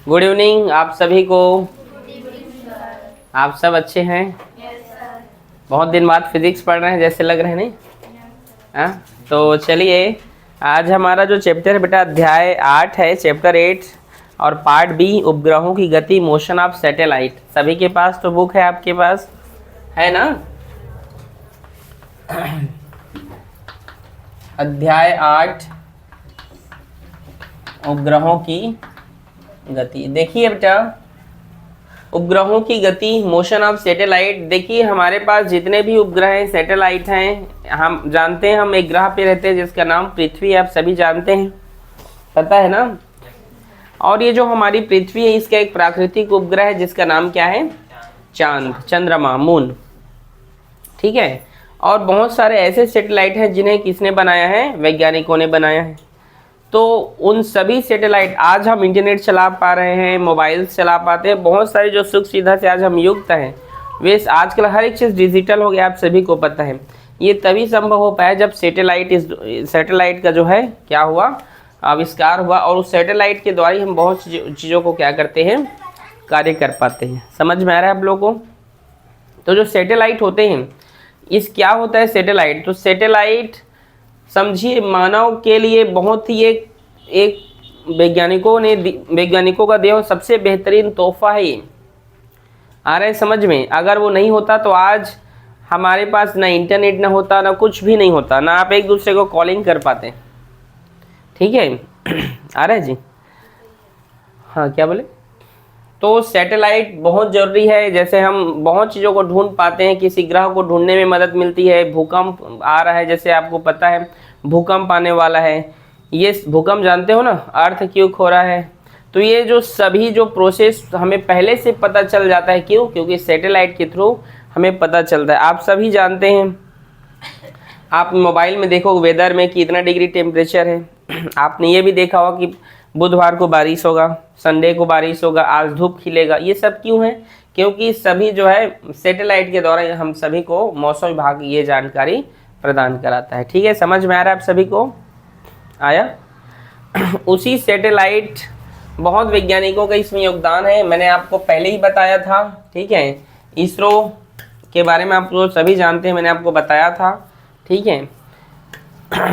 Good evening आप सभी को। आप सब अच्छे हैं? बहुत दिन बाद फिजिक्स पढ़ रहे हैं जैसे लग रहे हैं, नहीं? हाँ, तो चलिए आज हमारा जो चैप्टर है बेटा अध्याय 8 है, चैप्टर 8 और पार्ट बी उपग्रहों की गति, मोशन ऑफ सैटेलाइट। सभी के पास तो बुक है, आपके पास है ना? अध्याय 8 उपग्रहों की गति। देखिए बेटा, उपग्रहों की गति, मोशन ऑफ सैटेलाइट। देखिए हमारे पास जितने भी उपग्रह हैं, सैटेलाइट हैं, हम जानते हैं हम एक ग्रह पे रहते हैं जिसका नाम पृथ्वी, आप सभी जानते हैं, पता है ना? और ये जो हमारी पृथ्वी है इसका एक प्राकृतिक उपग्रह है जिसका नाम क्या है? चांद, चंद्रमा, मून। ठीक है। और बहुत सारे ऐसे सैटेलाइट हैं जिन्हें किसने बनाया है? वैज्ञानिकों ने बनाया है। तो उन सभी सैटेलाइट, आज हम इंटरनेट चला पा रहे हैं, मोबाइल चला पाते हैं, बहुत सारी जो सुख सुविधा से आज हम युक्त हैं, वे आजकल हर एक चीज़ डिजिटल हो गया, आप सभी को पता है। ये तभी संभव हो पाया जब सैटेलाइट का जो है क्या हुआ? आविष्कार हुआ। और उस सैटेलाइट के द्वारा ही हम बहुत चीज़ों को क्या करते हैं? कार्य कर पाते हैं। समझ में आ रहा है आप लोगों को? तो जो सैटेलाइट होते हैं, इस क्या होता है सैटेलाइट? तो सैटेलाइट समझिए मानव के लिए बहुत ही एक वैज्ञानिकों का दिया सबसे बेहतरीन तोहफा है ये। आ रहा है समझ में? अगर वो नहीं होता तो आज हमारे पास ना इंटरनेट ना होता, ना कुछ भी नहीं होता, ना आप एक दूसरे को कॉलिंग कर पाते। ठीक है। आ रहा है जी? हाँ, क्या बोले? तो सैटेलाइट बहुत ज़रूरी है। जैसे हम बहुत चीज़ों को ढूंढ पाते हैं, किसी ग्रह को ढूंढने में मदद मिलती है। भूकंप आ रहा है, जैसे आपको पता है भूकंप आने वाला है, ये भूकंप जानते हो ना, अर्थ क्यों हो रहा है। तो ये जो सभी जो प्रोसेस हमें पहले से पता चल जाता है, क्यों? क्योंकि सैटेलाइट के थ्रू हमें पता चलता है। आप सभी जानते हैं, आप मोबाइल में देखो वेदर में कितना डिग्री टेम्परेचर है। आपने ये भी देखा होगा कि बुधवार को बारिश होगा, संडे को बारिश होगा, आज धूप खिलेगा। ये सब क्यों है? क्योंकि सभी जो है सैटेलाइट के द्वारा हम सभी को मौसम विभाग ये जानकारी प्रदान कराता है। ठीक है, समझ में आ रहा है आप सभी को? आया? उसी सैटेलाइट, बहुत वैज्ञानिकों का इसमें योगदान है, मैंने आपको पहले ही बताया था। ठीक है, इसरो के बारे में आप लोग सभी जानते हैं, मैंने आपको बताया था। ठीक है।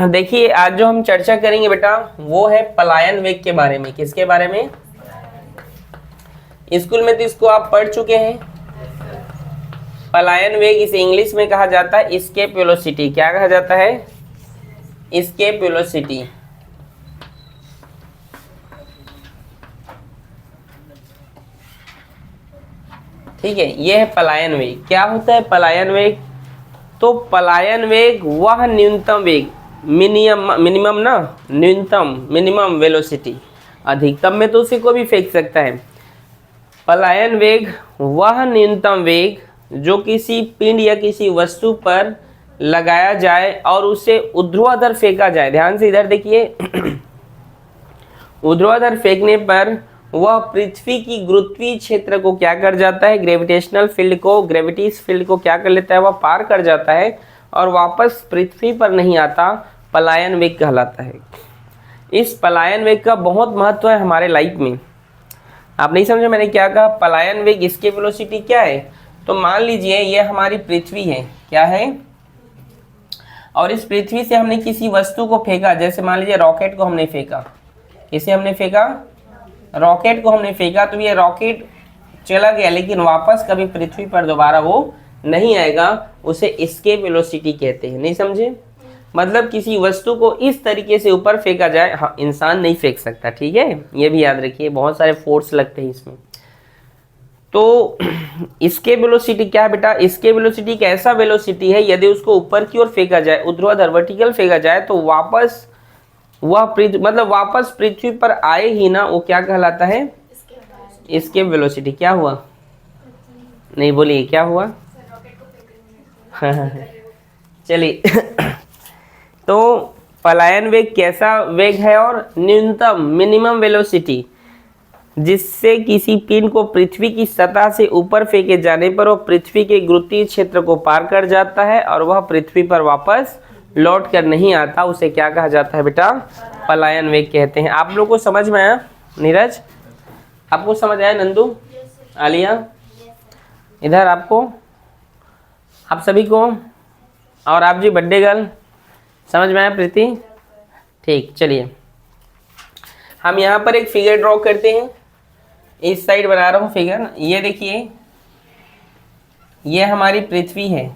देखिए आज जो हम चर्चा करेंगे बेटा वो है पलायन वेग के बारे में। किसके बारे में? स्कूल में तो इसको आप पढ़ चुके हैं। पलायन वेग इसे इंग्लिश में कहा जाता है एस्केप वेलोसिटी। क्या कहा जाता है? Escape velocity. ठीक है, ये है पलायन वेग। क्या होता है पलायन वेग? तो पलायन वेग वह न्यूनतम वेग, मिनिमम ना, न्यूनतम, मिनिमम वेलोसिटी, अधिकतम में तो उसी को भी फेंक सकता है। पलायन वेग वह न्यूनतम वेग जो किसी पिंड या किसी वस्तु पर लगाया जाए और उसे ऊर्ध्वाधर फेंका जाए। ध्यान से इधर देखिए। ऊर्ध्वाधर फेंकने पर वह पृथ्वी की गुरुत्वीय क्षेत्र को क्या कर जाता है? ग्रेविटेशनल फील्ड को, ग्रेविटीज फील्ड को क्या कर लेता है? वह पार कर जाता है और वापस पृथ्वी पर नहीं आता। पलायन वेग कहलाता है। इस पलायन वेग का बहुत महत्व है हमारे लाइफ में। आप नहीं समझे मैंने क्या कहा? पलायन वेग, इसकी वेलोसिटी क्या है? तो मान लीजिए ये हमारी पृथ्वी है, क्या है? और इस पृथ्वी से हमने किसी वस्तु को फेंका, जैसे मान लीजिए रॉकेट को हमने फेंका। किसे हमने फेंका? रॉकेट को हमने फेंका। तो ये रॉकेट चला गया लेकिन वापस कभी पृथ्वी पर दोबारा वो नहीं आएगा, उसे एस्केप वेलोसिटी कहते हैं। नहीं समझे? मतलब किसी वस्तु को इस तरीके से ऊपर फेंका जाए। हाँ, इंसान नहीं फेंक सकता। ठीक है, ये भी याद रखिए, बहुत सारे फोर्स लगते हैं इसमें। तो इसके वेलोसिटी क्या है बेटा? इसके वेलोसिटी एक ऐसा वेलोसिटी है, यदि उसको ऊपर की ओर फेंका जाए, ऊर्ध्वाधर वर्टिकल फेंका जाए, तो वापस वह मतलब वापस पृथ्वी पर आए ही ना, वो क्या कहलाता है? इसके वेलोसिटी। क्या हुआ? नहीं बोलिए, क्या हुआ? चलिए। तो पलायन वेग कैसा वेग है? और न्यूनतम, मिनिमम वेलोसिटी, जिससे किसी पिंड को पृथ्वी की सतह से ऊपर फेंके जाने पर वह पृथ्वी के गुरुत्वीय क्षेत्र को पार कर जाता है और वह पृथ्वी पर वापस लौट कर नहीं आता। उसे क्या कहा जाता है बेटा? पलायन वेग कहते हैं। आप लोग को समझ में आया नीरज? आपको समझ आया नंदू, आलिया, इधर आपको, आप सभी को, और आप जी बर्थडे गर्ल, समझ में आया प्रीति? ठीक, चलिए हम यहाँ पर एक फिगर ड्रॉ करते हैं। इस साइड बना रहा हूँ फिगर। ये देखिए, ये हमारी पृथ्वी है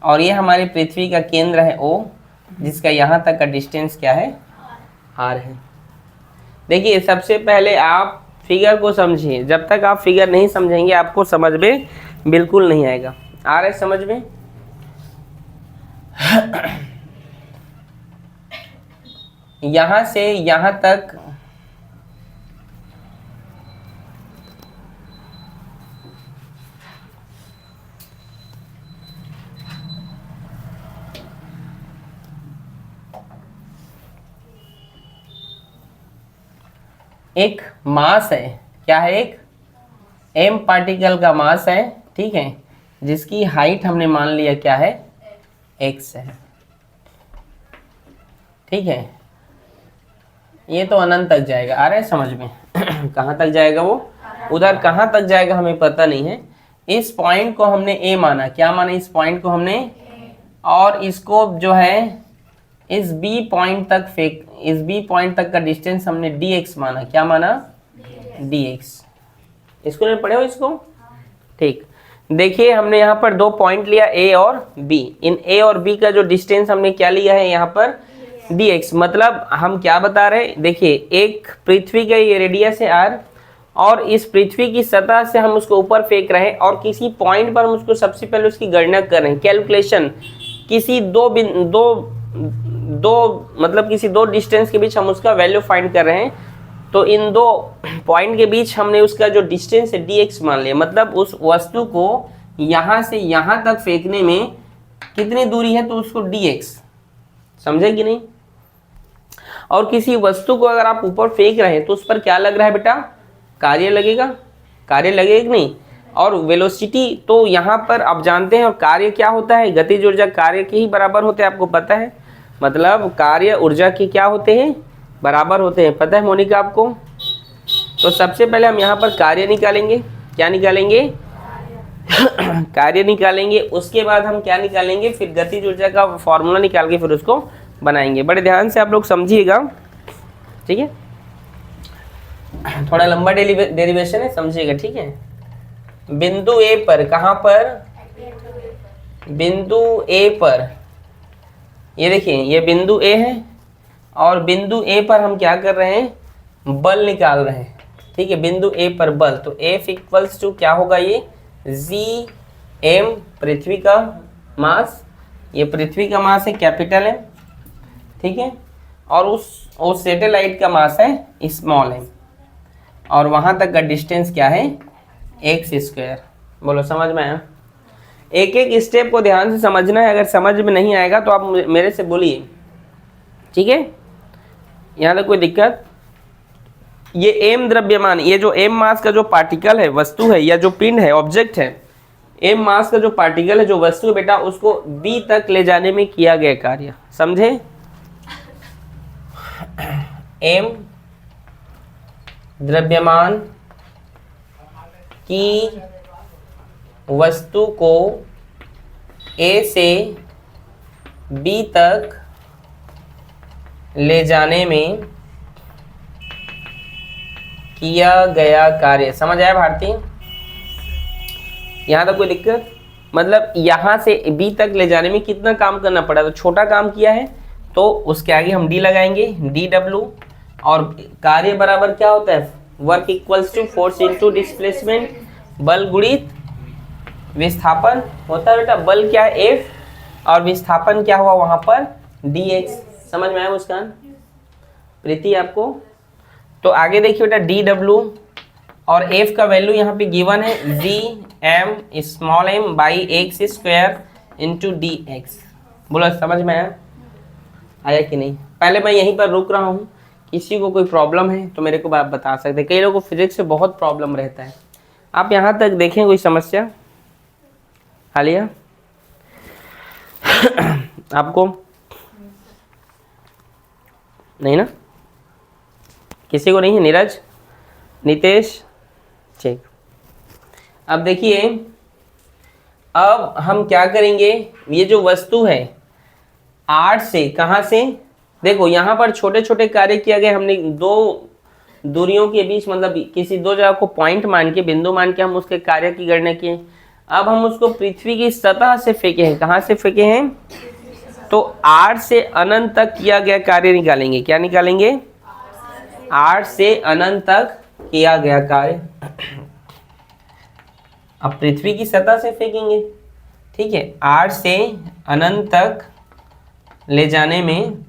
और ये हमारी पृथ्वी का केंद्र है O, जिसका यहाँ तक का डिस्टेंस क्या है, R है। देखिए सबसे पहले आप फिगर को समझिए। जब तक आप फिगर नहीं समझेंगे आपको समझ में बिल्कुल नहीं आएगा। आ रहा है समझ में? यहाँ से यहाँ तक एक मास है। क्या है? एक m पार्टिकल का मास है, ठीक है, जिसकी हाइट हमने मान लिया क्या है, x है, ठीक है। ये तो अनंत तक जाएगा। आ रहा है समझ में? कहाँ तक जाएगा वो? उधर कहाँ तक जाएगा हमें पता नहीं है। इस पॉइंट को हमने a माना। क्या माना? इस पॉइंट को हमने, और इसको जो है इस b पॉइंट तक फेंक, इस b पॉइंट तक का डिस्टेंस हमने dx माना। क्या माना? dx। इसको नहीं पढ़े हो इसको? ठीक, देखिए हमने यहाँ पर दो पॉइंट लिया a और b। इन a और b का जो डिस्टेंस हमने क्या लिया है यहाँ पर, dx। मतलब हम क्या बता रहे हैं, देखिए एक पृथ्वी का ये रेडियस है r, और इस पृथ्वी की सतह से हम उसको ऊपर फेंक रहे हैं, और किसी पॉइंट पर हम उसको सबसे पहले उसकी गणना कर रहे हैं, कैलकुलेशन। किसी किसी दो डिस्टेंस के बीच हम उसका वैल्यू फाइंड कर रहे हैं। तो इन दो पॉइंट के बीच हमने उसका जो डिस्टेंस है dx मान लिया। मतलब उस वस्तु को यहाँ से यहाँ तक फेंकने में कितनी दूरी है, तो उसको dx, समझे कि नहीं? और किसी वस्तु को अगर आप ऊपर फेंक रहे हैं तो उस पर क्या लग रहा है बेटा? कार्य लगेगा। कार्य लगेगा कि नहीं? और वेलोसिटी तो यहाँ पर आप जानते हैं। और कार्य क्या होता है? गतिज ऊर्जा कार्य के ही बराबर होते हैं, आपको पता है। मतलब कार्य ऊर्जा के क्या होते हैं? बराबर होते हैं, पता है मोनिका आपको? तो सबसे पहले हम यहाँ पर कार्य निकालेंगे। क्या निकालेंगे? कार्य निकालेंगे। उसके बाद हम क्या निकालेंगे? फिर गतिज ऊर्जा का फॉर्मूला निकाल के फिर उसको बनाएंगे। बड़े ध्यान से आप लोग समझिएगा, ठीक है? थोड़ा लंबा डेरिवेशन है, समझिएगा, ठीक है? बिंदु ए पर, कहाँ पर? बिंदु ए पर, ये देखिए ये बिंदु ए है, और बिंदु ए पर हम क्या कर रहे हैं? बल निकाल रहे हैं, ठीक है? बिंदु ए पर बल, तो F इक्वल्स टू क्या होगा? ये Gm, पृथ्वी का मास, ये पृथ्वी का मास है कैपिटल M, ठीक है? और उस सैटेलाइट का मास है स्मॉल m, और वहां तक का डिस्टेंस क्या है? x²। बोलो समझ में आया? एक एक स्टेप को ध्यान से समझना है। अगर समझ में नहीं आएगा तो आप मेरे से बोलिए, ठीक है? यहाँ तक कोई दिक्कत? ये m द्रव्यमान, ये जो m मास का जो पार्टिकल है, वस्तु है, या जो पिंड है, ऑब्जेक्ट है, m मास का जो पार्टिकल है, जो वस्तु है बेटा, उसको b तक ले जाने में किया गया कार्य, समझे? m द्रव्यमान की वस्तु को A से B तक ले जाने में किया गया कार्य। समझ आया भारती? यहाँ तक कोई दिक्कत? मतलब यहाँ से B तक ले जाने में कितना काम करना पड़ा? तो छोटा काम किया है, तो उसके आगे हम D लगाएंगे, dW। और कार्य बराबर क्या होता है? Work equals to force into displacement, बल गुणित विस्थापन होता है बेटा। बल क्या है? F, और विस्थापन क्या हुआ वहां पर? dx। समझ में आया मुस्कान? प्रीति आपको? तो आगे देखिए बेटा, dw और F का वैल्यू यहाँ पे गिवन है Gm small m by x² into dx। बोलो समझ में आया? आया कि नहीं? पहले मैं यहीं पर रुक रहा हूँ। किसी को कोई प्रॉब्लम है तो मेरे को आप बता सकते हैं। कई लोगों को फिजिक्स से बहुत प्रॉब्लम रहता है। आप यहाँ तक देखें, कोई समस्या? हालिया आपको नहीं ना? किसी को नहीं है? नीरज नितेश ठीक। अब देखिए, अब हम क्या करेंगे, ये जो वस्तु है 8 से, कहाँ से, देखो यहाँ पर छोटे छोटे कार्य किया गया, हमने दो दूरियों के बीच मतलब किसी दो जगह को पॉइंट मान के, बिंदु मान के हम उसके कार्य की गणना किए। अब हम उसको पृथ्वी की सतह से फेंके हैं, कहाँ से फेंके हैं, तो 8 से अनंत तक किया गया कार्य निकालेंगे। क्या निकालेंगे, 8 से अनंत तक किया गया कार्य। अब पृथ्वी की सतह से फेंकेंगे, ठीक है। 8 से अनंत तक ले जाने में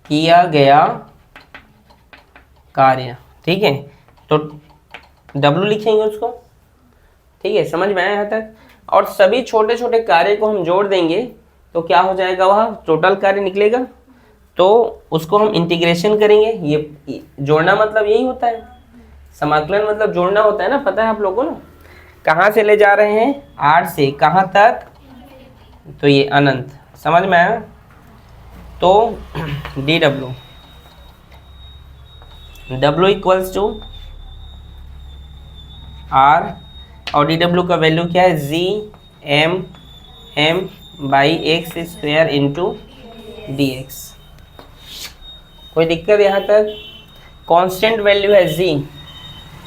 किया गया कार्य, ठीक है। तो W लिखेंगे उसको, ठीक है, समझ में आया यहाँ तक। और सभी छोटे छोटे कार्य को हम जोड़ देंगे तो क्या हो जाएगा, वह टोटल कार्य निकलेगा। तो उसको हम इंटीग्रेशन करेंगे। ये जोड़ना मतलब यही होता है, समाकलन मतलब जोड़ना होता है ना, पता है आप लोगों को ना। कहाँ से ले जा रहे हैं, 8 से कहाँ तक, तो ये अनंत, समझ में आया। तो DW इक्वल्स टू R, और DW का वैल्यू क्या है, GM/x² इंटू dx। कोई दिक्कत यहाँ तक। कांस्टेंट वैल्यू है G,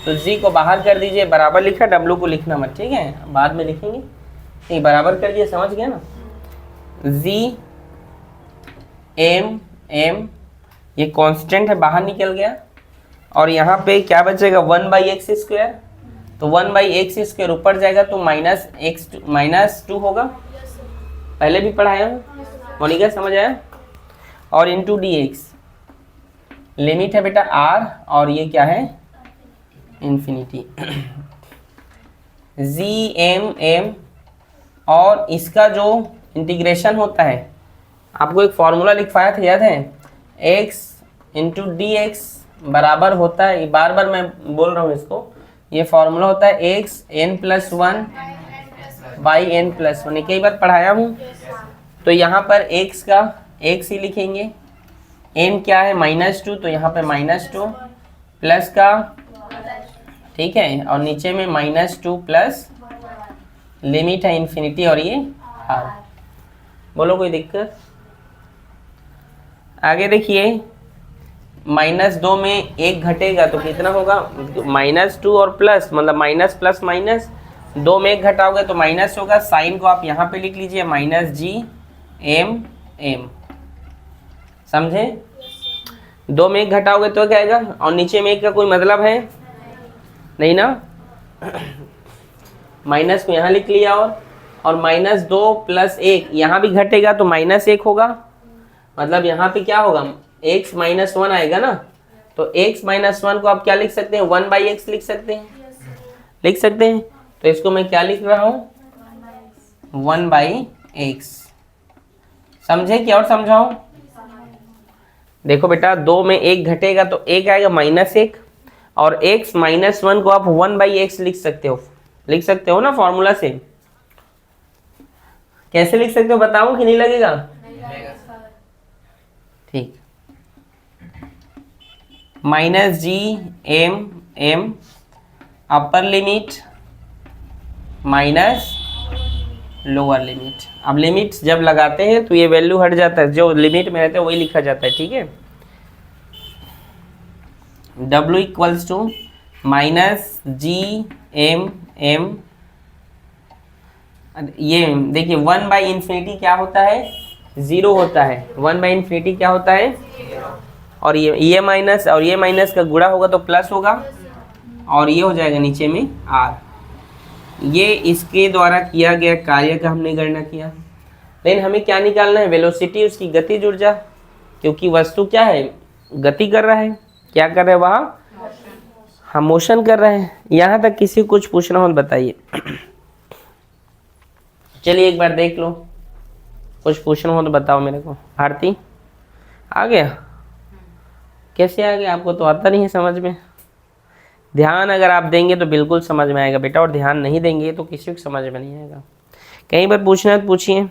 तो G को बाहर कर दीजिए, बराबर लिखा, W को लिखना मत, ठीक है, बाद में लिखेंगे। नहीं, बराबर कर दिए, समझ गया ना। GM ये कांस्टेंट है, बाहर निकल गया, और यहाँ पे क्या बचेगा, 1/x²। तो 1/x² ऊपर जाएगा तो -2 होगा, पहले भी पढ़ाया हूँ, मोनिका समझ आया। और इंटू dx, लिमिट है बेटा R, और ये क्या है, इन्फिनिटी। GM, और इसका जो इंटीग्रेशन होता है, आपको एक फॉर्मूला लिखवाया था, याद है, x इंटू dx बराबर होता है, बार बार मैं बोल रहा हूँ इसको, ये फॉर्मूला होता है x n+1 बाई n+1, कई बार पढ़ाया हूँ। तो यहाँ पर x का x ही लिखेंगे, n क्या है, -2, तो यहाँ पे -2 प्लस का, ठीक है, और नीचे में -2 प्लस लिमिट है इन्फिनिटी, और ये R। बोलो कोई दिक्कत। आगे देखिए, -2 में 1 घटेगा तो कितना होगा, -2 और प्लस, मतलब माइनस प्लस माइनस, 2 में 1 घटाओगे तो माइनस होगा। साइन को आप यहाँ पे लिख लीजिए, -GM, समझे। 2 में 1 घटाओगे तो क्या आएगा, और नीचे में 1 का कोई मतलब है नहीं ना, माइनस को यहाँ लिख लिया, और -2 प्लस 1 यहाँ भी घटेगा तो -1 होगा, मतलब यहाँ पे क्या होगा, x -1 आएगा ना। तो x -1 को आप क्या लिख सकते हैं, 1/x लिख सकते हैं, लिख सकते हैं। तो इसको मैं क्या लिख रहा हूँ, 1/x। समझे क्या, और समझाओ। देखो बेटा, 2 में 1 घटेगा तो 1 आएगा -1, और x -1 को आप 1/x लिख सकते हो, लिख सकते हो ना फॉर्मूला से। कैसे लिख सकते हो बताओ, कि नहीं लगेगा, ठीक। -GM upper limit minus lower limit. अब लिमिट जब लगाते हैं तो ये वैल्यू हट जाता है, जो लिमिट में रहता है वही लिखा जाता है, ठीक है। W इक्वल्स टू -GM, ये देखिए 1/∞ क्या होता है, 0 होता है। 1/∞ क्या होता है, और ये माइनस, और ये माइनस का गुणा होगा तो प्लस होगा, और ये हो जाएगा नीचे में R। ये इसके द्वारा किया गया कार्य का हमने गणना किया। लेकिन हमें क्या निकालना है, वेलोसिटी, उसकी गतिज ऊर्जा, क्योंकि वस्तु क्या है, गति कर रहा है। क्या कर रहे हैं वहाँ, हम मोशन कर रहे हैं। यहाँ तक किसी को कुछ पूछना हो तो बताइए। चलिए एक बार देख लो, कुछ पूछना हो तो बताओ मेरे को। आरती आ गया, कैसे आ गया, आपको तो आता नहीं है समझ में। ध्यान अगर आप देंगे तो बिल्कुल समझ में आएगा बेटा, और ध्यान नहीं देंगे तो किसी को समझ में नहीं आएगा। कहीं पर पूछना है तो पूछिए,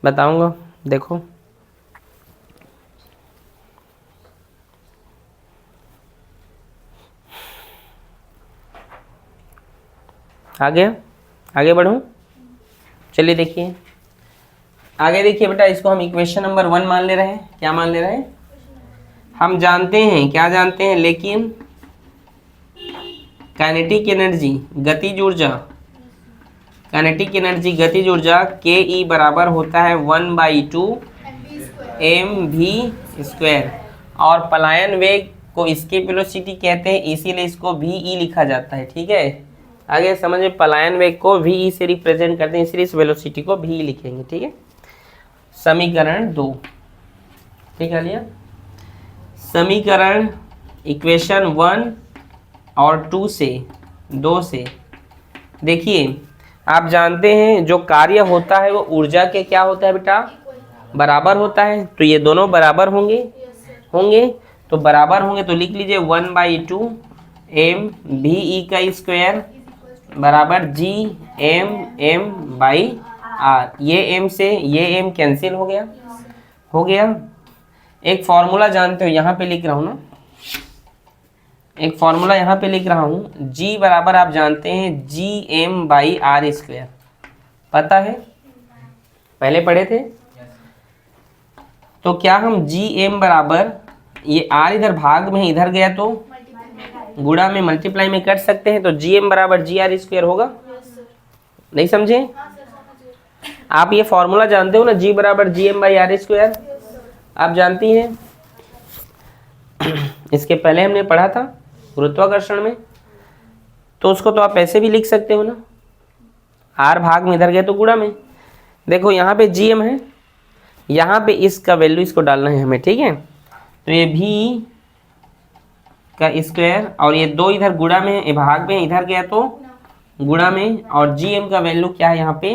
बताऊंगा, देखो आगे आगे बढ़ूं, चलिए देखिए आगे देखिए बेटा, इसको हम इक्वेशन नंबर 1 मान ले रहे हैं। क्या मान ले रहे हैं? हम जानते हैं, क्या जानते हैं, लेकिन काइनेटिक एनर्जी गतिज ऊर्जा, काइनेटिक एनर्जी गतिज ऊर्जा के ई बराबर होता है 1/2 mv²। और पलायन वेग को एस्केप वेलोसिटी कहते हैं, इसीलिए इसको वी लिखा जाता है। ठीक है, आगे समझे, पलायन वेग को वी से रिप्रेजेंट करते हैं, इसलिए इस वेलोसिटी को वी लिखेंगे। ठीक है, समीकरण 2, ठीक है लिया। समीकरण इक्वेशन 1 और 2 से, 2 से देखिए, आप जानते हैं जो कार्य होता है वो ऊर्जा के क्या होता है बेटा, बराबर होता है। तो ये दोनों बराबर होंगे, होंगे तो बराबर होंगे, तो लिख लीजिए 1/2 mv² बराबर Gm/r। ये m से ये m कैंसिल हो गया, हो गया। एक फॉर्मूला जानते हो, यहाँ पे लिख रहा हूँ ना, एक फॉर्मूला यहाँ पे लिख रहा हूँ, G बराबर आप जानते हैं Gm/r²। पता है, पहले पढ़े थे। तो क्या हम Gm बराबर, ये r इधर भाग में इधर गया तो गुणा में मल्टीप्लाई में कर सकते हैं, तो Gm बराबर Gr² होगा। नहीं समझे? आप ये फॉर्मूला जानते हो ना, G बराबर Gm/r², आप जानती हैं। इसके पहले हमने पढ़ा था गुरुत्वाकर्षण में, तो उसको तो आप ऐसे भी लिख सकते हो ना, r भाग में इधर गए तो गुणा में। देखो यहाँ पे Gm है, यहाँ पे इसका वैल्यू इसको डालना है हमें। ठीक है, तो ये v का स्क्वायर और ये 2 इधर गुणा में, भाग में इधर गया तो गुणा में, और Gm का वैल्यू क्या है यहाँ पे,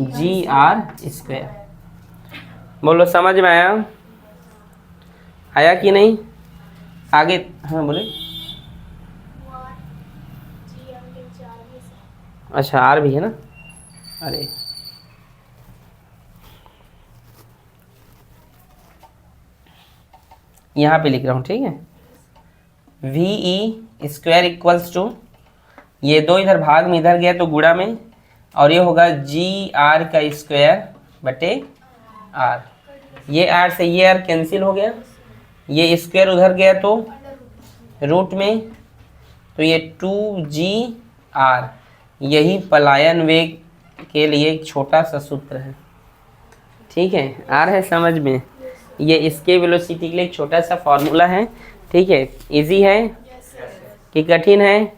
Gr²। बोलो समझ में आया, आया कि नहीं? आगे हाँ बोले। अच्छा आर भी है ना, अरे यहाँ पे लिख रहा हूँ। ठीक है, VE² इक्वल्स टू, ये 2 इधर भाग में इधर गया तो गुणा में, और ये होगा Gr² बटे r। ये r से ये r कैंसिल हो गया, ये स्क्वायर उधर गया तो रूट में, तो ये 2Gr। यही पलायन वेग के लिए एक छोटा सा सूत्र है। ठीक है, आ रहा है समझ में? ये इसके वेलोसिटी के लिए एक छोटा सा फॉर्मूला है। ठीक है, इजी है कि कठिन है?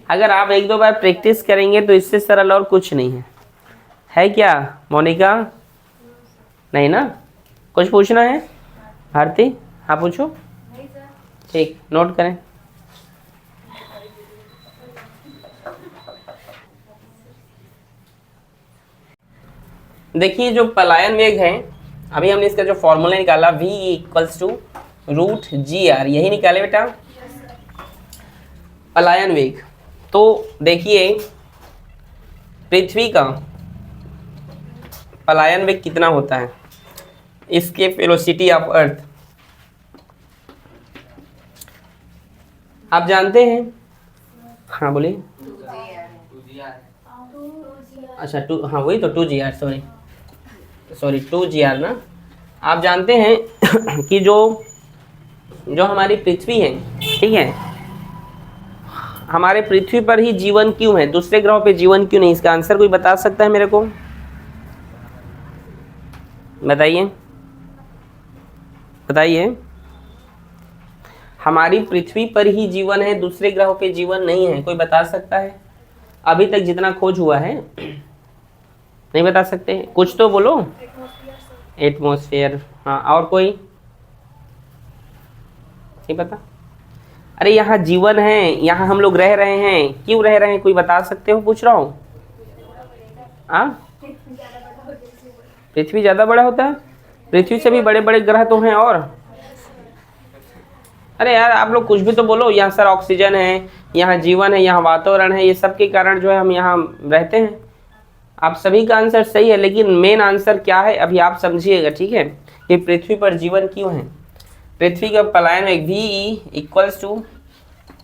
अगर आप 1-2 बार प्रैक्टिस करेंगे तो इससे सरल और कुछ नहीं है। है क्या मोनिका? नहीं ना? कुछ पूछना है भारती? हाँ पूछो। ठीक, नोट करें। देखिए जो पलायन वेग है, अभी हमने इसका जो फॉर्मूला निकाला v इक्वल्स टू √gr, यही निकाले बेटा पलायन वेग। तो देखिए पृथ्वी का पलायन वेग कितना होता है, इसके वेलोसिटी ऑफ अर्थ आप जानते हैं? हाँ बोलिए। अच्छा हाँ वही तो 2Gr, सॉरी 2Gr ना। आप जानते हैं कि जो हमारी पृथ्वी है, ठीक है, हमारे पृथ्वी पर ही जीवन क्यों है, दूसरे ग्रहों पे जीवन क्यों नहीं? इसका आंसर कोई बता सकता है मेरे को? बताइए बताइए। हमारी पृथ्वी पर ही जीवन है, दूसरे ग्रहों पे जीवन नहीं है, कोई बता सकता है? अभी तक जितना खोज हुआ है नहीं बता सकते? कुछ तो बोलो। एटमॉस्फेयर, हाँ, और कोई नहीं पता? अरे यहाँ जीवन है, यहाँ हम लोग रह रहे हैं, क्यों रह रहे हैं, कोई बता सकते हो? पूछ रहा हूँ। पृथ्वी ज़्यादा बड़ा होता है? पृथ्वी से भी बड़े बड़े ग्रह तो हैं। और अरे यार आप लोग कुछ भी तो बोलो। यहाँ सर ऑक्सीजन है, यहाँ जीवन है, यहाँ वातावरण है, ये सब के कारण जो है हम यहाँ रहते हैं। आप सभी का आंसर सही है, लेकिन मेन आंसर क्या है अभी आप समझिएगा, ठीक है। कि पृथ्वी पर जीवन क्यों है। पृथ्वी का पलायन वेग वी इक्वल्स टू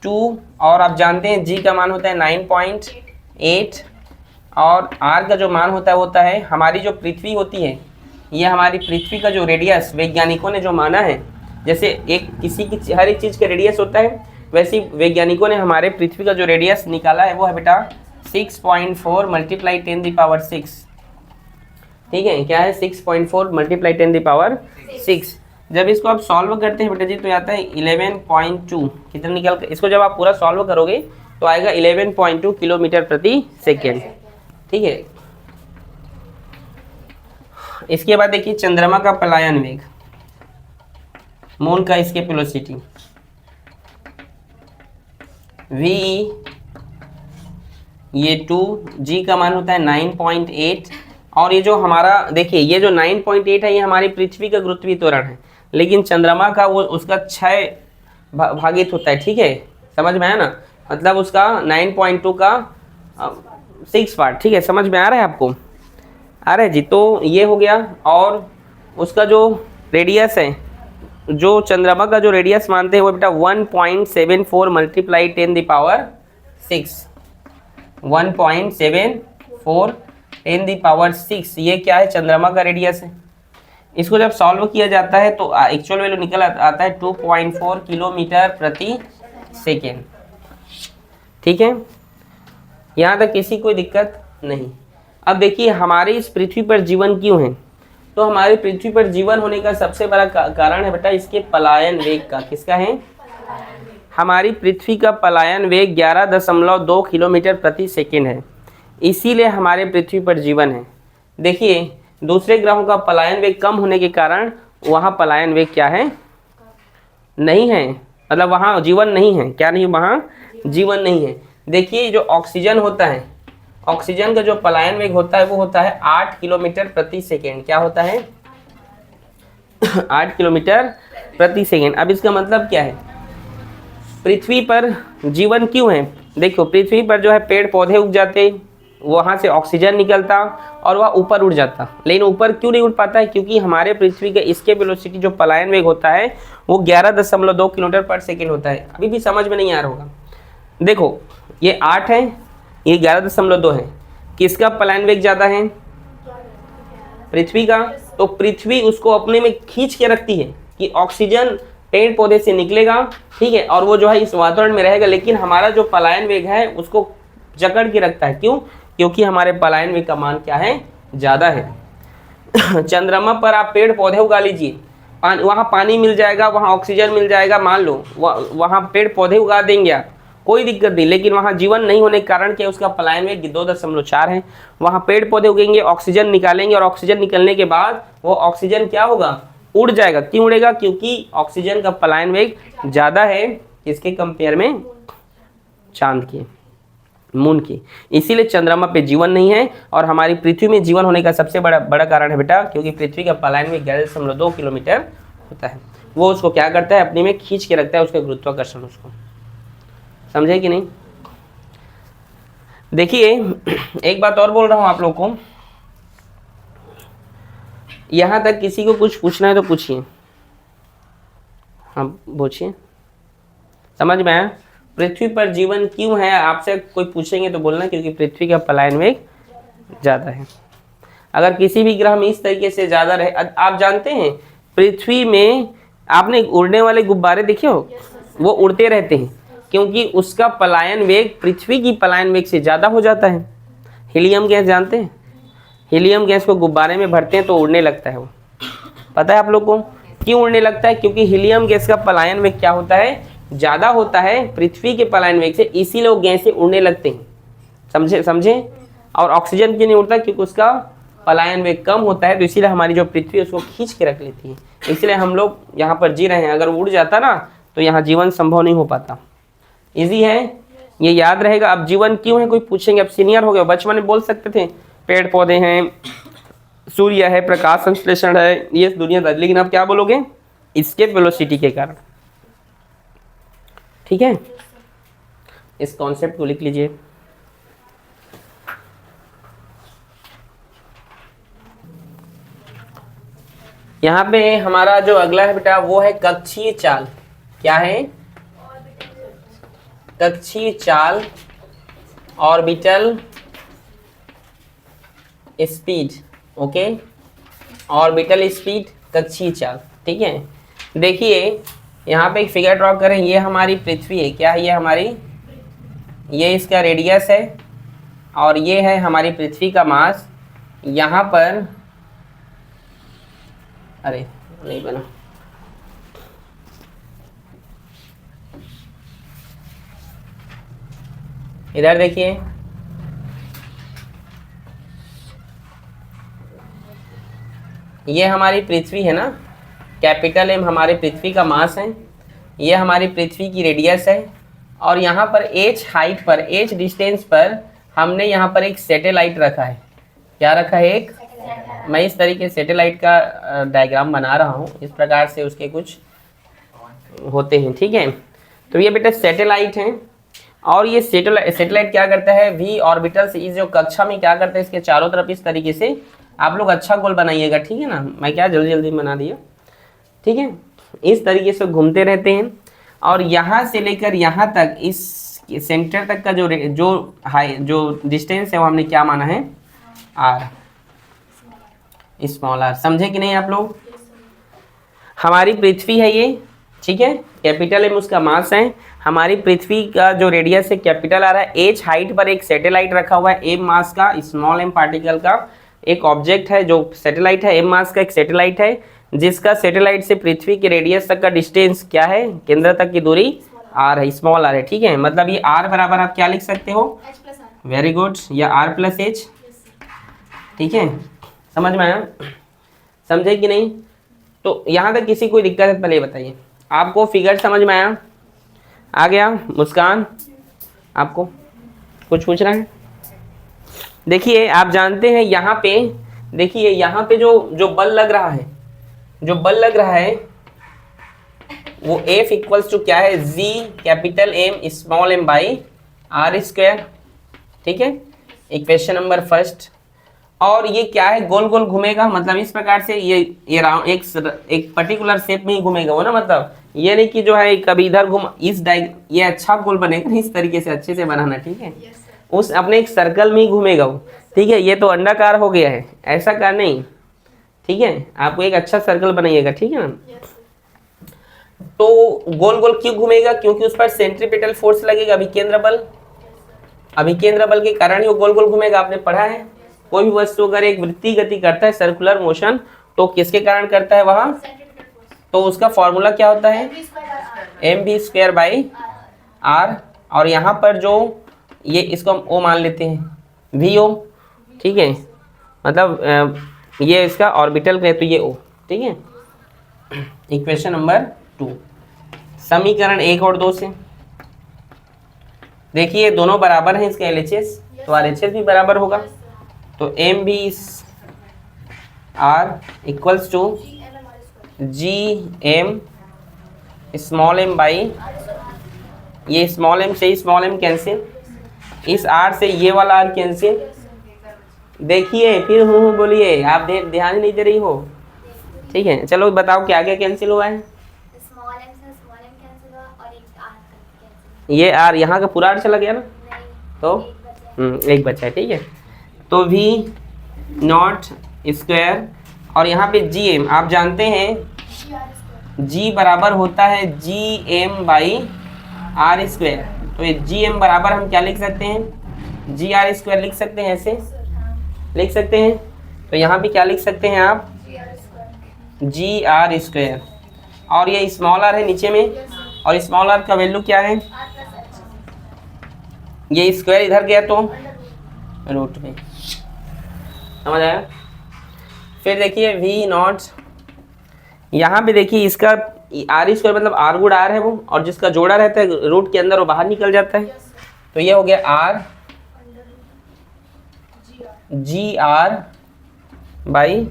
2, और आप जानते हैं जी का मान होता है 9.8, और आर का जो मान होता है हमारी जो पृथ्वी होती है, ये हमारी पृथ्वी का जो रेडियस वैज्ञानिकों ने जो माना है, जैसे एक किसी की हर एक चीज़ का रेडियस होता है, वैसे वैज्ञानिकों ने हमारे पृथ्वी का जो रेडियस निकाला है वो है बेटा 6.4 मल्टीप्लाई 10⁶। ठीक है, क्या है 6.4 मल्टीप्लाई 10⁶। जब इसको आप सॉल्व करते हैं बेटा जी तो आता है 11.2, कितना निकल कर, इसको जब आप पूरा सॉल्व करोगे तो आएगा 11.2 किलोमीटर प्रति सेकेंड। ठीक है, इसके बाद देखिए चंद्रमा का पलायन वेग, मून का इसके वेलोसिटी v, ये 2, g का मान होता है 9.8, और ये जो हमारा देखिए ये जो 9.8 है ये हमारी पृथ्वी का गुरुत्वीय त्वरण है, लेकिन चंद्रमा का वो उसका 6 भागित होता है। ठीक है, समझ में आया ना, मतलब उसका 9.2 का 6 पार्ट। ठीक है, समझ में आ रहा है आपको, आ रहा है जी। तो ये हो गया, और उसका जो रेडियस है, जो चंद्रमा का जो रेडियस मानते हैं वो बेटा 1.74 मल्टीप्लाई 10⁶। 1.74 10⁶, ये क्या है चंद्रमा का रेडियस है। इसको जब सॉल्व किया जाता है तो एक्चुअल वैल्यू निकल आता है 2.4 किलोमीटर प्रति सेकेंड। ठीक है, यहाँ तक किसी कोई दिक्कत नहीं। अब देखिए हमारे इस पृथ्वी पर जीवन क्यों है, तो हमारी पृथ्वी पर जीवन होने का सबसे बड़ा कारण है बेटा इसके पलायन वेग का। किसका है, हमारी पृथ्वी का पलायन वेग 11.2 किलोमीटर प्रति सेकेंड है, इसीलिए हमारे पृथ्वी पर जीवन है। देखिए दूसरे ग्रहों का पलायन वेग कम होने के कारण वहाँ पलायन वेग क्या है, नहीं है, मतलब वहाँ जीवन नहीं है। क्या नहीं, वहाँ जीवन नहीं है। देखिए जो ऑक्सीजन होता है, ऑक्सीजन का जो पलायन वेग होता है वो होता है 8 किलोमीटर प्रति सेकेंड। क्या होता है 8 किलोमीटर प्रति सेकेंड। अब इसका मतलब क्या है, पृथ्वी पर जीवन क्यों है। देखो पृथ्वी पर जो है पेड़ पौधे उग जाते, वहाँ से ऑक्सीजन निकलता और वह ऊपर उड़ जाता, लेकिन ऊपर क्यों नहीं उड़ पाता है, क्योंकि हमारे पृथ्वी का इसके वेलोसिटी जो पलायन वेग होता है वो 11.2 किलोमीटर पर सेकेंड होता है। अभी भी समझ में नहीं आ रहा होगा। देखो ये 8 है, ये 11.2 है, किसका पलायन वेग ज़्यादा है, पृथ्वी का। तो पृथ्वी उसको अपने में खींच के रखती है कि ऑक्सीजन पेड़ पौधे से निकलेगा, ठीक है, और वो जो है इस वातावरण में रहेगा, लेकिन हमारा जो पलायन वेग है उसको जकड़ के रखता है। क्यों, क्योंकि हमारे पलायन वेग का मान क्या है, ज़्यादा है। चंद्रमा पर आप पेड़ पौधे उगा लीजिए, वहाँ पानी मिल जाएगा, वहाँ ऑक्सीजन मिल जाएगा, मान लो वहाँ पेड़ पौधे उगा देंगे आप, कोई दिक्कत नहीं, लेकिन वहाँ जीवन नहीं होने के कारण क्या उसका पलायन वेग 2.4 है। वहाँ पेड़ पौधे उगेंगे, ऑक्सीजन निकालेंगे, और ऑक्सीजन निकलने के बाद वो ऑक्सीजन क्या होगा, उड़ जाएगा। क्यों उड़ेगा, क्योंकि ऑक्सीजन का पलायन वेग ज़्यादा है किसके कंपेयर में, चांद के, मून की। इसीलिए चंद्रमा पे जीवन नहीं है, और हमारी पृथ्वी में जीवन होने का सबसे बड़ा कारण है बेटा, क्योंकि पृथ्वी का पलायन वेग 11.2 किलोमीटर होता है। वो उसको क्या करता है, अपने में खींच के रखता है, उसका गुरुत्वाकर्षण उसको। समझे कि नहीं। देखिए एक बात और बोल रहा हूँ आप लोग को, यहाँ तक किसी को कुछ पूछना है तो पूछिए। हाँ पूछिए, समझ में आया। पृथ्वी पर जीवन क्यों है, आपसे कोई पूछेंगे तो बोलना क्योंकि पृथ्वी का पलायन वेग ज़्यादा है। अगर किसी भी ग्रह में इस तरीके से ज़्यादा रहे, आप जानते हैं पृथ्वी में आपने उड़ने वाले गुब्बारे देखे हो, वो उड़ते रहते हैं क्योंकि उसका पलायन वेग पृथ्वी की पलायन वेग से ज़्यादा हो जाता है। हीलियम गैस जानते हैं, हीलियम गैस को गुब्बारे में भरते हैं तो उड़ने लगता है। वो पता है आप लोग को क्यों उड़ने लगता है, क्योंकि हीलियम गैस का पलायन वेग क्या होता है, ज़्यादा होता है पृथ्वी के पलायन वेग से, इसीलिए वो गैसें उड़ने लगते हैं। समझे। और ऑक्सीजन क्यों नहीं उड़ता, क्योंकि उसका पलायन वेग कम होता है, तो इसीलिए हमारी जो पृथ्वी उसको खींच के रख लेती है, इसलिए हम लोग यहाँ पर जी रहे हैं। अगर उड़ जाता ना तो यहाँ जीवन संभव नहीं हो पाता। इजी है, ये याद रहेगा। अब जीवन क्यों है कोई पूछेंगे, अब सीनियर हो गए, बचपन में बोल सकते थे पेड़ पौधे हैं, सूर्य है, प्रकाश संश्लेषण है, ये दुनियादारी, लेकिन अब क्या बोलोगे, इसके वेलोसिटी के कारण। ठीक है, इस कॉन्सेप्ट को लिख लीजिए। यहाँ पे हमारा जो अगला है बेटा वो है कक्षीय चाल। क्या है? कक्षीय चाल, orbital speed. Okay, orbital speed, कक्षीय चाल। ठीक है, देखिए यहाँ पे एक फिगर ड्रॉ करें। ये हमारी पृथ्वी है। क्या है? ये हमारी, ये इसका रेडियस है और ये है हमारी पृथ्वी का मास। यहाँ पर, अरे नहीं बना, इधर देखिए, ये हमारी पृथ्वी है ना, कैपिटल एम हमारी पृथ्वी का मास है, ये हमारी पृथ्वी की रेडियस है, और यहाँ पर एच हाइट पर, एच डिस्टेंस पर हमने यहाँ पर एक सैटेलाइट रखा है। क्या रखा है? एक, मैं इस तरीके से सैटेलाइट का डायग्राम बना रहा हूँ, इस प्रकार से उसके कुछ होते हैं। ठीक है, तो ये बेटा सैटेलाइट है, और ये सैटेलाइट क्या करता है? वी ऑर्बिटल से, इस जो कक्षा में क्या करता है, इसके चारों तरफ इस तरीके से आप लोग अच्छा गोल बनाइएगा। ठीक है ना, मैं क्या जल्दी जल्दी बना दिया। ठीक है, इस तरीके से घूमते रहते हैं, और यहाँ से लेकर यहाँ तक, इस सेंटर तक का जो डिस्टेंस है वो हमने क्या माना है? R, small r. समझे कि नहीं आप लोग? हमारी पृथ्वी है ये, ठीक है, कैपिटल एम उसका मास है, हमारी पृथ्वी का जो रेडियस है कैपिटल आर है, एच हाइट पर एक सैटेलाइट रखा हुआ है, एम मास का, स्मॉल एम पार्टिकल का एक ऑब्जेक्ट है जो सैटेलाइट है, एम मास का एक सैटेलाइट है, जिसका सैटेलाइट से पृथ्वी के रेडियस तक का डिस्टेंस क्या है? केंद्र तक की दूरी आर है, स्मॉल आर है। ठीक है, मतलब ये आर बराबर आप क्या लिख सकते हो? वेरी गुड, या आर प्लस एच। ठीक है, समझ में आया? समझे कि नहीं? तो यहाँ तक किसी कोई दिक्कत है? पहले बताइए, आपको फिगर समझ में आया? आ गया? मुस्कान, आपको कुछ पूछना है? देखिए, आप जानते हैं यहाँ पे, देखिए यहाँ पे जो बल लग रहा है, जो बल लग रहा है वो F इक्वल्स टू क्या है? G capital M small m by r square. ठीक है, इक्वेशन नंबर फर्स्ट। और ये क्या है? गोल गोल घूमेगा, मतलब इस प्रकार से ये राउंड एक पर्टिकुलर शेप में ही घूमेगा वो ना, मतलब ये नहीं कि जो है कभी इधर घूम, ये अच्छा गोल बनेगा, इस तरीके से अच्छे से बनाना। ठीक है, उस अपने एक सर्कल में ही घूमेगा वो। ठीक है, ये तो अंडाकार हो गया है, ऐसा का नहीं। ठीक है, आपको एक अच्छा सर्कल बनाइएगा। ठीक है ना, तो गोल गोल क्यों घूमेगा? क्योंकि उस पर सेंट्रीपिटल फोर्स लगेगा, अभिकेंद्र बल। अभिकेंद्र बल के कारण ही वो गोल गोल घूमेगा। आपने पढ़ा है, कोई भी वस्तु अगर एक वृत्तीय गति करता है, सर्कुलर मोशन, तो किसके कारण करता है वहां? तो उसका फॉर्मूला क्या होता है? mv² by are. और यहाँ पर जो ये, इसको हम ओ मान लेते हैं, vo। ठीक है, मतलब ये इसका ऑर्बिटल है, तो ये ओ। ठीक है, इक्वेशन नंबर 2, समीकरण 1 और 2 से देखिए दोनों बराबर हैं इसके LHS, तो RHS भी बराबर होगा। तो mv r equals to gm small m by, ये स्मॉल m से स्मॉल m कैंसिल, इस r से ये वाला r कैंसिल। देखिए फिर हूँ बोलिए, आप ध्यान ही नहीं दे रही हो। ठीक है, चलो बताओ क्या क्या कैंसिल हुआ है? ये r, यहाँ का पूरा r चला गया ना, तो एक बचा है। ठीक है, तो v नॉट स्क्वायर, और यहाँ पे gm आप जानते हैं g बराबर होता है gm बाई आर स्क्वायर। तो ये gm बराबर हम क्या लिख सकते हैं? जी आर स्क्वायर लिख सकते हैं, ऐसे लिख सकते हैं। तो यहाँ भी क्या लिख सकते हैं आप? जी आर स्क्वायर, और ये स्मॉल आर है नीचे में, और स्मॉल आर का वैल्यू क्या है? ये स्क्वायर इधर गया तो रूट में, समझ आया? फिर देखिए वी नॉट, यहाँ पे देखिए इसका आर स्क्वायर मतलब आर गुड आर है वो, और जिसका जोड़ा रहता है रूट के अंदर वो बाहर निकल जाता है। तो ये हो गया r g r by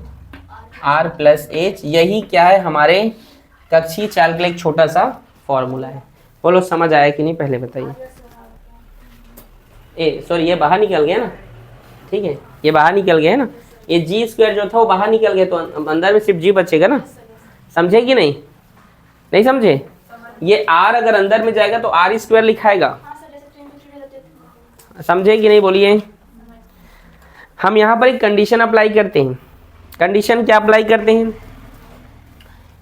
r plus h. यही क्या है? हमारे कक्षीय चाल के लिए एक छोटा सा फॉर्मूला है। बोलो समझ आया कि नहीं? पहले बताइए। सॉरी, ये बाहर निकल गया ना। ठीक है, ये बाहर निकल गया ना, ये जी स्क्वायर जो था वो बाहर निकल गया, तो अंदर में सिर्फ जी बचेगा ना। समझे कि नहीं? नहीं समझे? ये आर अगर अंदर में जाएगा तो आर स्क्वायर लिखाएगा। समझे कि नहीं बोलिए? हम यहाँ पर एक कंडीशन अप्लाई करते हैं। कंडीशन क्या अप्लाई करते हैं?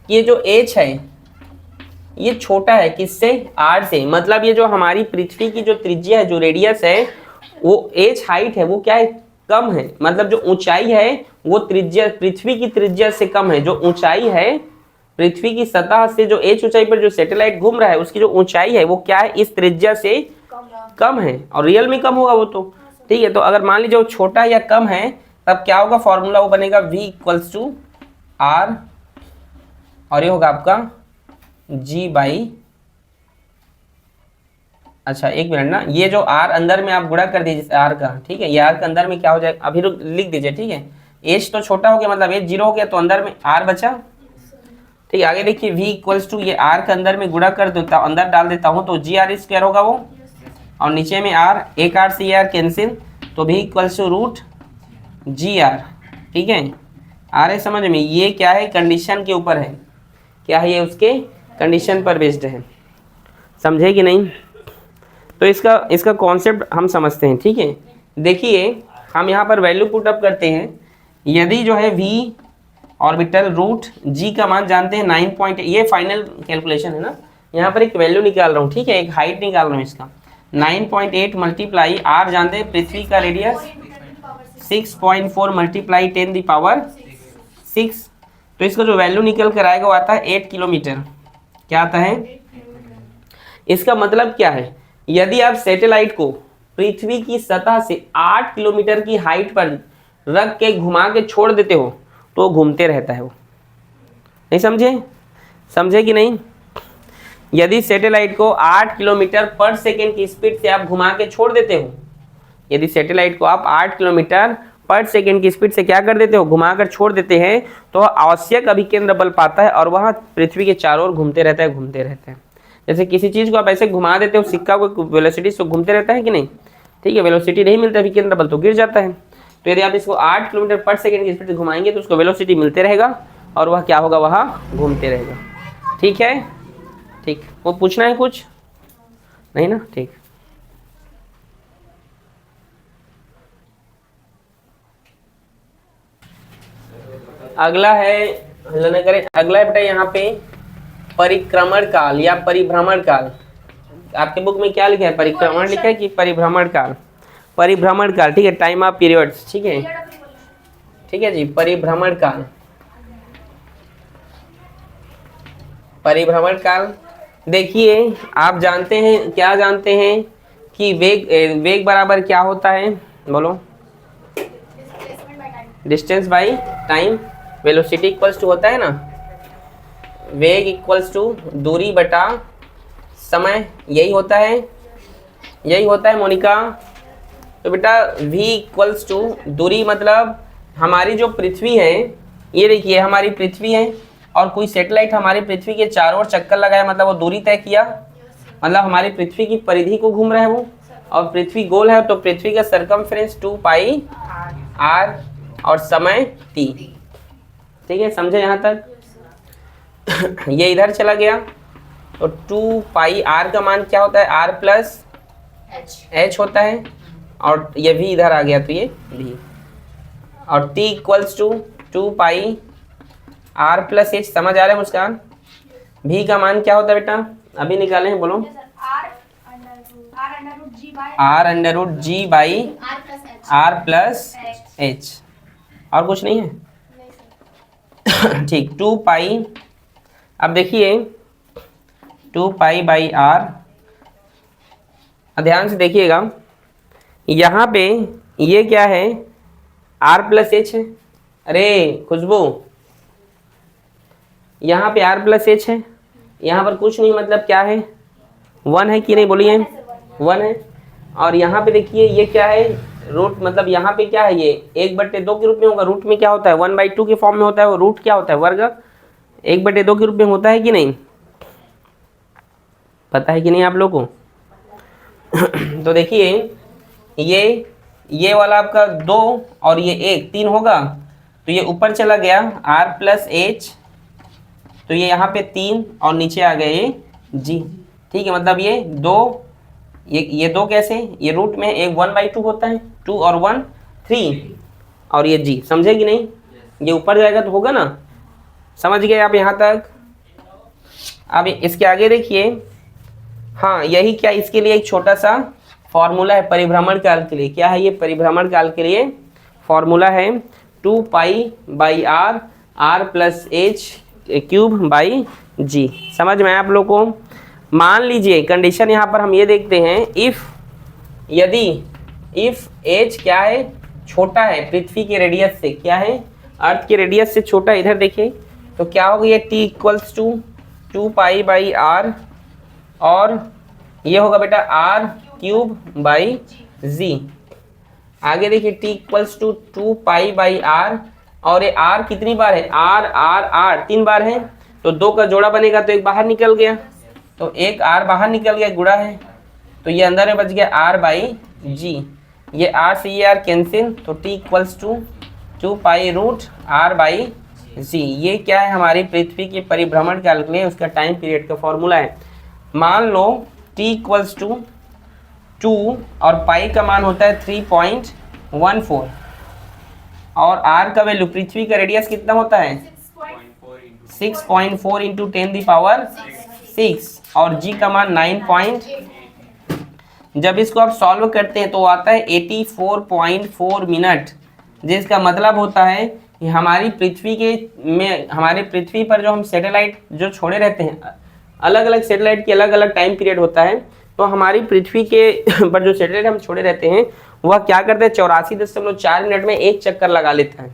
ये जो एच है ये छोटा है किससे? आर से। मतलब ये जो हमारी पृथ्वी की जो त्रिज्या है, जो रेडियस है, वो एच हाइट है, वो क्या है? कम है। मतलब जो ऊंचाई है वो त्रिज्या, पृथ्वी की त्रिज्या से कम है। जो ऊंचाई है पृथ्वी की सतह से, जो एच ऊंचाई पर जो सैटेलाइट घूम रहा है उसकी जो ऊंचाई है वो क्या है? इस त्रिज्या से कम है। और रियल में कम होगा वो तो, ठीक है। तो अगर मान लीजिए वो छोटा या कम है तब क्या होगा? फॉर्मूला वो बनेगा v इक्वल्स टू आर, और ये होगा आपका g बाई, अच्छा एक मिनट ना, ये जो r अंदर में आप गुणा कर दीजिए r का, ठीक है। ये r के अंदर में क्या हो जाएगा? अभी लिख दीजिए, ठीक है। h तो छोटा हो गया, मतलब h 0 हो गया, तो अंदर में r बचा, ठीक है। आगे देखिए v इक्वल्स टू, ये r के अंदर में गुणा कर देता हूँ, अंदर डाल देता हूँ, तो जी आर स्क्वायर होगा वो, और नीचे में r, एक r से ये r कैंसिल, तो v equals to root g r, ठीक है। आ रहे समझ में? ये क्या है? कंडीशन के ऊपर है। क्या है? ये उसके कंडीशन पर बेस्ड है। समझे कि नहीं? तो इसका कॉन्सेप्ट हम समझते हैं, ठीक है। देखिए हम यहाँ पर वैल्यू पुट अप करते हैं। यदि जो है v ऑर्बिटल रूट g का मान जानते हैं 9. ये फाइनल कैलकुलेशन है ना, यहाँ पर एक वैल्यू निकाल रहा हूँ, ठीक है, एक हाइट निकाल रहा हूँ इसका। 9.8 मल्टीप्लाई r जानते हैं पृथ्वी का रेडियस 6.4 मल्टीप्लाई 10⁻⁶। तो इसका जो वैल्यू निकल कर आएगा वो आता है 8 किलोमीटर। क्या आता है? इसका मतलब क्या है? यदि आप सैटेलाइट को पृथ्वी की सतह से 8 किलोमीटर की हाइट पर रख के घुमा के छोड़ देते हो तो घूमते रहता है वो। नहीं समझे? समझे कि नहीं? यदि सैटेलाइट को 8 किलोमीटर पर सेकेंड की स्पीड से आप घुमा के छोड़ देते हो, यदि सैटेलाइट को आप 8 किलोमीटर पर सेकेंड की स्पीड से क्या कर देते हो? घुमा कर छोड़ देते हैं, तो आवश्यक अभिकेंद्र बल पाता है और वह पृथ्वी के चारों ओर घूमते रहता है, घूमते रहता है। जैसे किसी चीज को आप ऐसे घुमा देते हो, सिक्का को वेलोसिटी से घूमते रहता है कि नहीं, ठीक है। वेलोसिटी नहीं मिलता अभिकेंद्र बल तो गिर जाता है। तो यदि आप इसको 8 किलोमीटर पर सेकेंड की स्पीड से घुमाएंगे तो उसको वेलोसिटी मिलते रहेगा और वह क्या होगा? वह घूमते रहेगा, ठीक है। ठीक, वो पूछना है कुछ? नहीं ना? ठीक। अगला है, हल्ला करें, अगला है बेटा यहाँ पे परिक्रमण काल या परिभ्रमण काल। आपके बुक में क्या लिखा है? परिक्रमण लिखा है कि परिभ्रमण काल? परिभ्रमण काल, ठीक है। टाइम ऑफ पीरियड्स, ठीक है, ठीक है जी। परिभ्रमण काल, परिभ्रमण काल। देखिए आप जानते हैं, क्या जानते हैं कि वेग बराबर क्या होता है? बोलो। Distance by time. Velocity equals to होता है ना, वेग इक्वल्स टू दूरी बटा समय, यही होता है, यही होता है मोनिका। तो बेटा v इक्वल्स टू दूरी, मतलब हमारी जो पृथ्वी है, ये देखिए हमारी पृथ्वी है और कोई सैटेलाइट हमारी पृथ्वी के चारों ओर चक्कर लगाया, मतलब वो दूरी तय किया, मतलब हमारी पृथ्वी की परिधि को घूम रहा है वो, और पृथ्वी गोल है तो पृथ्वी का सरकमफ्रेंस 2πr और समय t, ठीक है। समझे यहाँ तक? ये इधर चला गया तो 2πr का मान क्या होता है? r प्लस h होता है, और ये v इधर आ गया तो ये v, और t equals to 2πr plus h। समझ आ रहा है मुस्कान? v का मान क्या होता है बेटा? अभी निकाले हैं, बोलो। r under root g by r plus h, और कुछ नहीं है, ठीक। 2π, अब देखिए 2π बाई r, ध्यान से देखिएगा, यहाँ पे ये क्या है? r प्लस h है। अरे खुशबू, यहाँ पे r प्लस h है, यहाँ पर कुछ नहीं, मतलब क्या है? 1 है कि नहीं, बोलिए। 1 है। और यहाँ पे देखिए ये क्या है? रूट, मतलब यहाँ पे क्या है? ये 1/2 के रूप में होगा। रूट में क्या होता है? 1/2 के फॉर्म में होता है वो। रूट क्या होता है? वर्ग 1/2 के रूप में होता है कि नहीं? पता है कि नहीं आप लोगों को? तो देखिए ये वाला आपका 2 और ये 1 3 होगा, तो ये ऊपर चला गया r प्लस एच, तो ये यहाँ पे 3 और नीचे आ गया ये g। ठीक है, मतलब ये 2, ये 2 कैसे, ये रूट में एक 1/2 होता है, 2 और 1 3, और ये g, समझे कि नहीं? ये ऊपर जाएगा तो होगा ना, समझ गए आप यहाँ तक? अब इसके आगे देखिए, हाँ यही क्या, इसके लिए एक छोटा सा फॉर्मूला है परिभ्रमण काल के लिए। क्या है ये परिभ्रमण काल के लिए? फॉर्मूला है 2π/r, r plus H cube by G. समझ में आया आप लोग को? मान लीजिए कंडीशन यहाँ पर हम ये देखते हैं, इफ एच क्या है, छोटा है पृथ्वी के रेडियस से, क्या है, अर्थ के रेडियस से छोटा है, इधर देखिए, तो क्या होगा ये t इक्वल्स टू 2π/r, और ये होगा बेटा r क्यूब बाई जी। आगे देखिए t इक्वल्स टू 2π/r, और ये r कितनी बार है, r 3 बार है, तो 2 का जोड़ा बनेगा तो एक बाहर निकल गया, तो एक r बाहर निकल गया, गुणा है, तो ये अंदर में बच गया r बाई जी। ये r से ये r कैंसिल, तो t equals to 2π√r by G. ये क्या है, हमारी पृथ्वी के परिभ्रमण काल के लिए उसका टाइम पीरियड का फॉर्मूला है। मान लो t इक्वल्स टू 2 और पाई का मान होता है 3.14, और r का वैल्यू, पृथ्वी का रेडियस कितना होता है 6.4 इंटू 10⁶, और g का मान 9 जब इसको आप सॉल्व करते हैं तो आता है 84.4 मिनट, जिसका मतलब होता है कि हमारी पृथ्वी पर जो हम सैटेलाइट जो छोड़े रहते हैं, अलग अलग सैटेलाइट की अलग अलग टाइम पीरियड होता है, तो हमारी पृथ्वी के पर जो सैटेलाइट हम छोड़े रहते हैं वह क्या करते हैं, 84.4 मिनट में एक चक्कर लगा लेता है,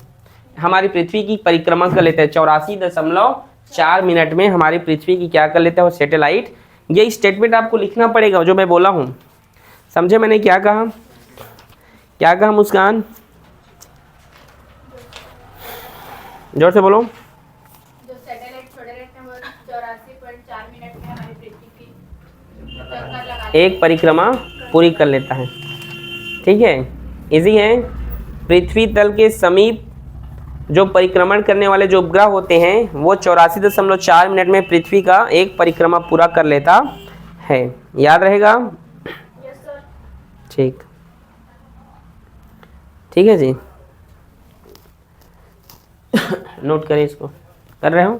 हमारी पृथ्वी की परिक्रमा कर लेता है। 84.4 मिनट में हमारी पृथ्वी की क्या कर लेता है वो सैटेलाइट। ये स्टेटमेंट आपको लिखना पड़ेगा जो मैं बोला हूँ, समझे मैंने क्या कहा? क्या कहा मुस्कान? जोर से बोलो। जो सैटेलाइट छोड़े रहते हैं वो 84.4 मिनट में हमारी पृथ्वी की चक्कर लगा एक परिक्रमा पूरी कर लेता है। ठीक है, इजी है। पृथ्वी तल के समीप जो परिक्रमण करने वाले जो उपग्रह होते हैं वो 84.4 मिनट में पृथ्वी का एक परिक्रमा पूरा कर लेता है। याद रहेगा? Yes sir. ठीक, ठीक है जी। नोट करें इसको, कर रहे हो?